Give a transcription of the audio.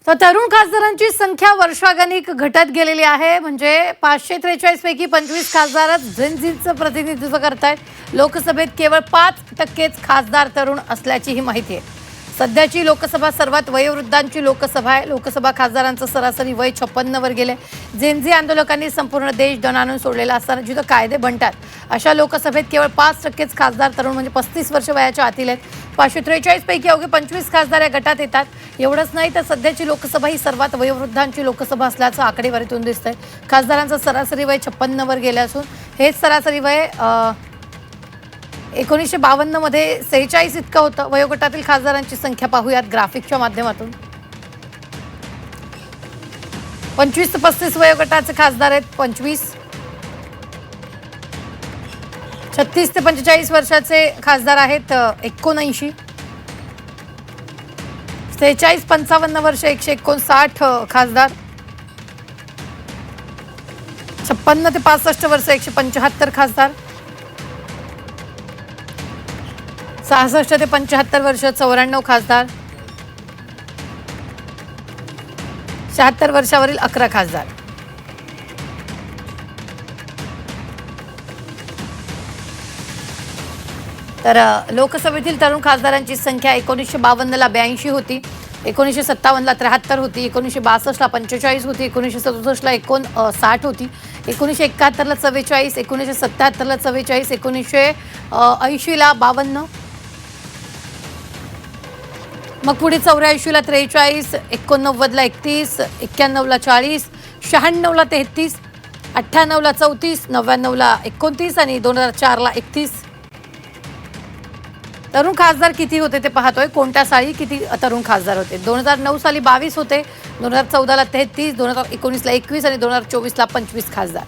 तर तरुण खासदारांची संख्या वर्षागणिक घटत गेलेली आहे. म्हणजे 543 पैकी 25 खासदारच झेनझीचं प्रतिनिधित्व करतायत. लोकसभेत केवळ 5% खासदार तरुण असल्याची ही माहिती आहे. सध्याची लोकसभा सर्वात वयोवृद्धांची लोकसभा आहे. लोकसभा खासदारांचं सरासरी वय 56 वर गेले. झेनझी आंदोलकांनी संपूर्ण देश दणाणून सोडलेला असताना जिथं कायदे बनतात अशा लोकसभेत केवळ 5%च खासदार तरुण म्हणजे 35 वर्ष वयाच्या आतील आहेत. 543 पैकी अवघे 25 खासदार या गटात येतात. एवढंच नाही तर सध्याची लोकसभा ही सर्वात वयोवृद्धांची लोकसभा असल्याचं आकडेवारीतून दिसतंय. खासदारांचं सरासरी वय 56 वर गेलं असून हेच सरासरी वय 1952 मध्ये 46 इतकं होतं. वयोगटातील खासदारांची संख्या पाहूयात ग्राफिकच्या माध्यमातून. 25 ते 35 वयोगटाचे खासदार आहेत 25. 36 ते 45 वर्षाचे खासदार आहेत 79. 46-55 वर्ष 159 खासदार. 56 ते 65 वर्ष 175 खासदार. 66 ते 75 वर्ष 94 खासदार. 76 वर्षावरील 11 खासदार. तर लोकसभेतील तरुण खासदारांची संख्या 1952 ला 82 होती, 1957 ला 73 होती, 1962 ला 45 होती, 1967 ला 59 होती, 1971 ला 44, 1977 ला 44, 1980 ला 52, मग पुढे 84 ला 43, 89 ला 31, 91 ला 40, 96 ला 33, 98 ला 34, 99 ला 29 आणि 2004 ला 31. तरुण खासदार किती होते ते पाहतोय. कोणत्या साली किती तरुण खासदार होते. 2009 साली 22 होते, 2014 ला 33, 2019 ला 21 आणि 2024 ला 25 खासदार.